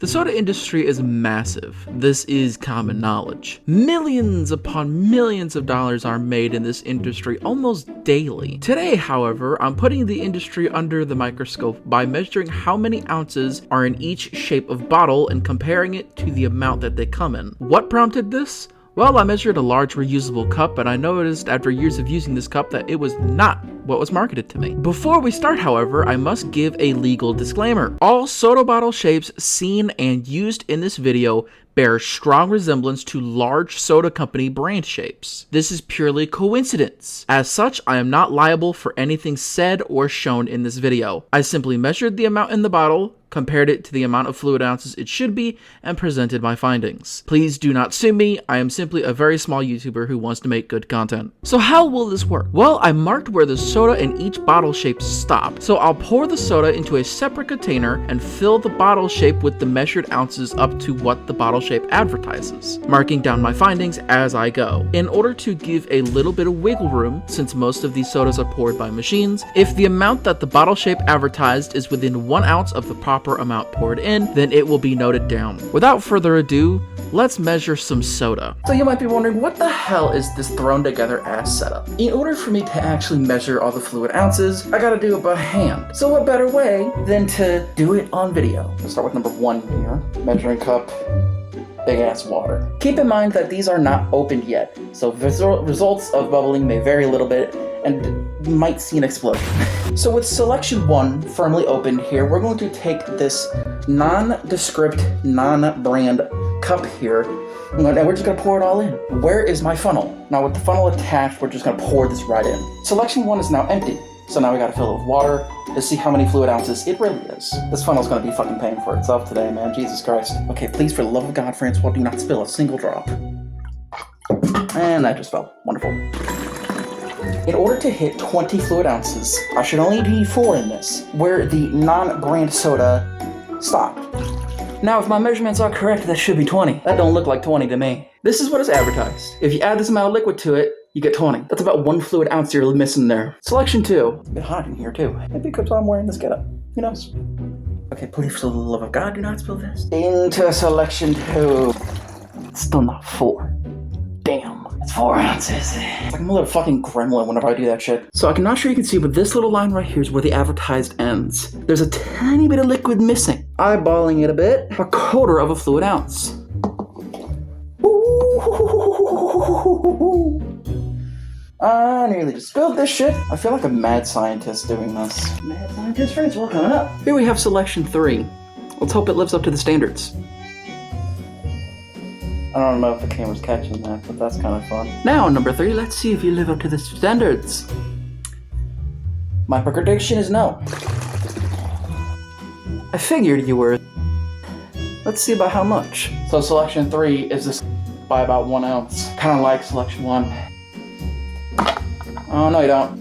The soda industry is massive. This is common knowledge. Millions upon millions of dollars are made in this industry almost daily. Today, however, I'm putting the industry under the microscope by measuring how many ounces are in each shape of bottle and comparing it to the amount that they come in. What prompted this? Well, I measured a large reusable cup, and I noticed after years of using this cup that it was not what was marketed to me. Before we start, however, I must give a legal disclaimer. All soda bottle shapes seen and used in this video bear strong resemblance to large soda company brand shapes. This is purely coincidence. As such, I am not liable for anything said or shown in this video. I simply measured the amount in the bottle, compared it to the amount of fluid ounces it should be, and presented my findings. Please do not sue me. I am simply a very small YouTuber who wants to make good content. So how will this work? Well, I marked where the soda in each bottle shape stop. So I'll pour the soda into a separate container and fill the bottle shape with the measured ounces up to what the bottle shape advertises, marking down my findings as I go. In order to give a little bit of wiggle room, since most of these sodas are poured by machines, if the amount that the bottle shape advertised is within 1 ounce of the proper amount poured in, then it will be noted down. Without further ado, let's measure some soda. So you might be wondering, what the hell is this thrown together ass setup? In order for me to actually measure all the fluid ounces, I gotta do it by hand. So what better way than to do it on video? Let's start with number 1 here. Measuring cup, big ass water. Keep in mind that these are not opened yet, so results of bubbling may vary a little bit and you might see an explosion. So with selection 1 firmly opened here, we're going to take this nondescript, non-brand cup here, and we're just gonna pour it all in. Where is my funnel? Now with the funnel attached, we're just gonna pour this right in. Selection 1 is now empty, so now we gotta fill it with water to see how many fluid ounces it really is. This funnel's gonna be fucking paying for itself today, man. Jesus Christ. Okay, please, for the love of God, Francois, do not spill a single drop. And that just fell. Wonderful. In order to hit 20 fluid ounces, I should only need 4 in this, where the non-brand soda stopped. Now, if my measurements are correct, that should be 20. That don't look like 20 to me. This is what is advertised. If you add this amount of liquid to it, you get 20. That's about 1 fluid ounce you're missing there. Selection 2. It's a bit hot in here, too. Maybe because I'm wearing this getup. Who knows? Okay, please, for the love of God, do not spill this. Into selection 2. It's still not 4. Damn. It's 4 ounces. It's like I'm a little fucking gremlin whenever I do that shit. So I'm not sure you can see, but this little line right here is where the advertised ends. There's a tiny bit of liquid missing. Eyeballing it a bit, 1/4 of a fluid ounce. I nearly just spilled this shit. I feel like a mad scientist doing this. Mad scientist Francois coming up. Here we have selection 3. Let's hope it lives up to the standards. I don't know if the camera's catching that, but that's kind of fun. Now, number 3, let's see if you live up to the standards. My prediction is no. I figured you were. Let's see about how much. So selection 3 is this by about 1 ounce. Kind of like selection 1. Oh, no you don't.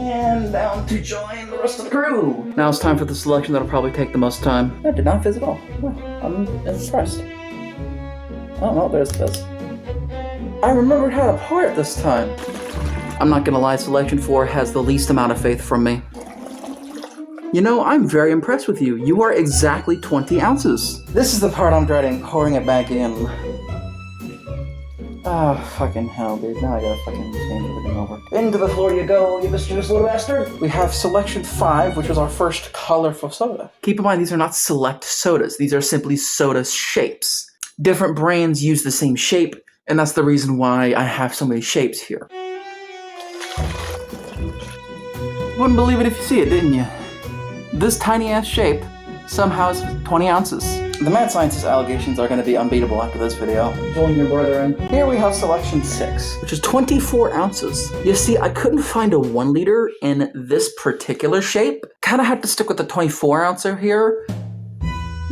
And down to join the rest of the crew. Now it's time for the selection that'll probably take the most time. That did not fizz at all. Well, I'm impressed. Oh no, there's fizz. I remembered how to pour it this time. I'm not gonna lie, selection 4 has the least amount of faith from me. You know, I'm very impressed with you. You are exactly 20 ounces. This is the part I'm dreading, pouring it back in. Oh, fucking hell, dude. Now I gotta fucking change everything over. Into the floor you go, you mischievous little bastard. We have selection 5, which was our first colorful soda. Keep in mind, these are not select sodas. These are simply soda shapes. Different brands use the same shape, and that's the reason why I have so many shapes here. Wouldn't believe it if you see it, didn't you? This tiny-ass shape somehow is 20 ounces. The mad scientist allegations are going to be unbeatable after this video. Join your brethren. Here we have selection 6, which is 24 ounces. You see, I couldn't find a 1 liter in this particular shape. Kind of had to stick with the 24 ouncer here.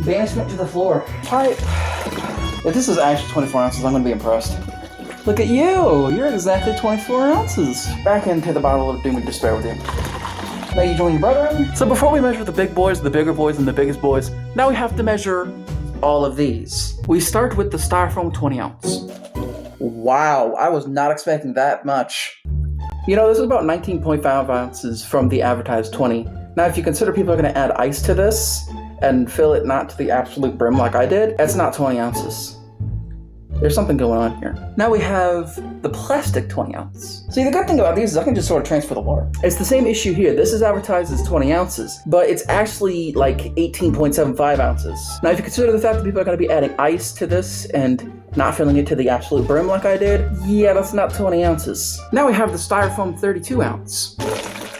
Banishment to the floor. Pipe. If this is actually 24 ounces, I'm going to be impressed. Look at you! You're exactly 24 ounces. Back into the bottle of doom and despair with you. Now you join your brethren. So before we measure the big boys, the bigger boys, and the biggest boys, now we have to measure all of these. We start with the styrofoam 20 ounce. Wow, I was not expecting that much. You know, this is about 19.5 ounces from the advertised 20. Now if you consider people are going to add ice to this, and fill it not to the absolute brim like I did, that's not 20 ounces. There's something going on here. Now we have the plastic 20 ounce. See, the good thing about these is I can just sort of transfer the water. It's the same issue here. This is advertised as 20 ounces, but it's actually like 18.75 ounces. Now, if you consider the fact that people are going to be adding ice to this and not filling it to the absolute brim like I did, yeah, that's not 20 ounces. Now we have the styrofoam 32 ounce.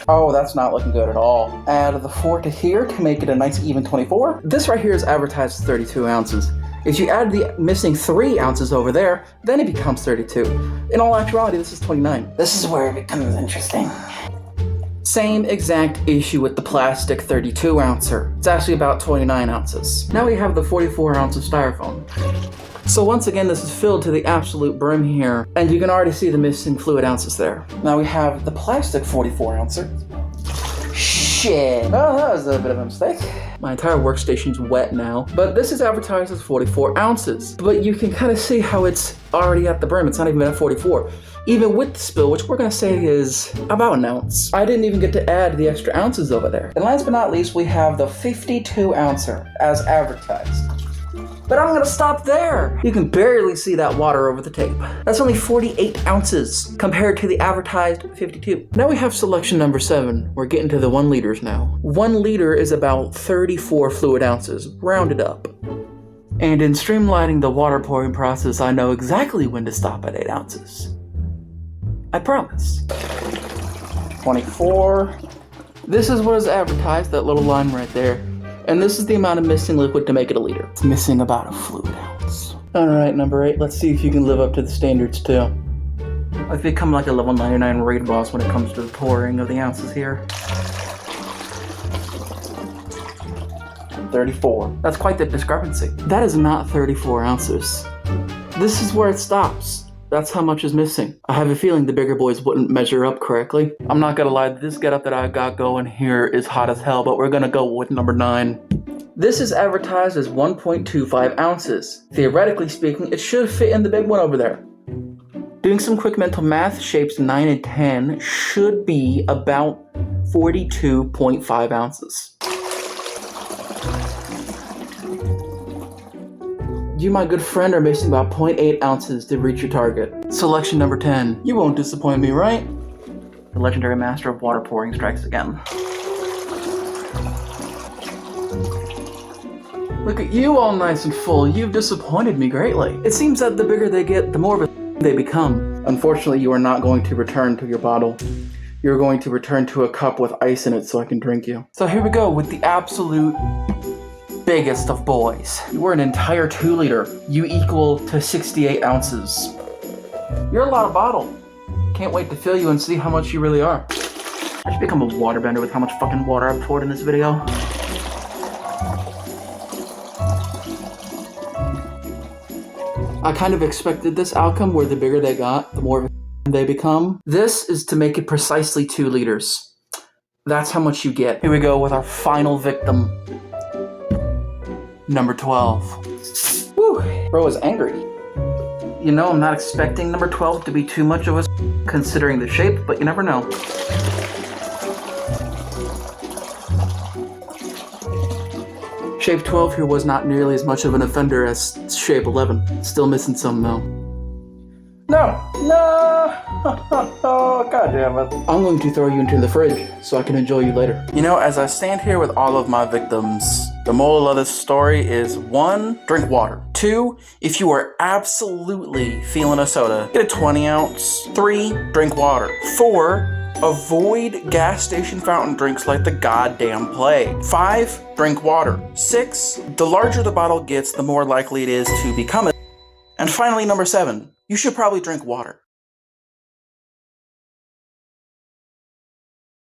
Oh, that's not looking good at all. Add the 4 to here to make it a nice even 24. This right here is advertised as 32 ounces. If you add the missing 3 ounces over there, then it becomes 32. In all actuality, this is 29. This is where it becomes interesting. Same exact issue with the plastic 32 ouncer. It's actually about 29 ounces. Now we have the 44 ounce of styrofoam. So once again, this is filled to the absolute brim here, and you can already see the missing fluid ounces there. Now we have the plastic 44 ouncer. Shit. Oh, that was a bit of a mistake. My entire workstation's wet now, but this is advertised as 44 ounces. But you can kind of see how it's already at the brim. It's not even at 44. Even with the spill, which we're gonna say is about an ounce. I didn't even get to add the extra ounces over there. And last but not least, we have the 52 ouncer as advertised. But I'm gonna stop there. You can barely see that water over the tape. That's only 48 ounces compared to the advertised 52. Now we have selection number 7. We're getting to the 1 liters now. 1 liter is about 34 fluid ounces, rounded up. And in streamlining the water pouring process, I know exactly when to stop at 8 ounces. I promise. 24. This is what is advertised, that little line right there. And this is the amount of missing liquid to make it a liter. It's missing about a fluid ounce. Alright, number 8, let's see if you can live up to the standards too. I've become like a level 99 raid boss when it comes to the pouring of the ounces here. 34. That's quite the discrepancy. That is not 34 ounces. This is where it stops. That's how much is missing. I have a feeling the bigger boys wouldn't measure up correctly. I'm not gonna lie, this getup that I got going here is hot as hell, but we're gonna go with number 9. This is advertised as 1.25 ounces. Theoretically speaking, it should fit in the big one over there. Doing some quick mental math, shapes 9 and 10 should be about 42.5 ounces. You, my good friend, are missing about 0.8 ounces to reach your target. Selection number 10. You won't disappoint me, right? The legendary master of water pouring strikes again. Look at you all nice and full. You've disappointed me greatly. It seems that the bigger they get, the more of a they become. Unfortunately, you are not going to return to your bottle. You're going to return to a cup with ice in it so I can drink you. So here we go with the absolute biggest of boys. You were an entire 2 liter. You equal to 68 ounces. You're a lot of bottle. Can't wait to fill you and see how much you really are. I should become a waterbender with how much fucking water I've poured in this video. I kind of expected this outcome where the bigger they got, the more of a they become. This is to make it precisely 2 liters. That's how much you get. Here we go with our final victim. Number 12. Woo, bro is angry. You know, I'm not expecting number 12 to be too much of a considering the shape, but you never know. Shape 12 here was not nearly as much of an offender as shape 11. Still missing some though. No! God damn it. I'm going to throw you into the fridge so I can enjoy you later. You know, as I stand here with all of my victims, the moral of this story is 1, drink water. 2, if you are absolutely feeling a soda, get a 20 ounce. 3, drink water. 4, avoid gas station fountain drinks like the goddamn plague. 5, drink water. 6, the larger the bottle gets, the more likely it is to become a. And finally, number 7, you should probably drink water.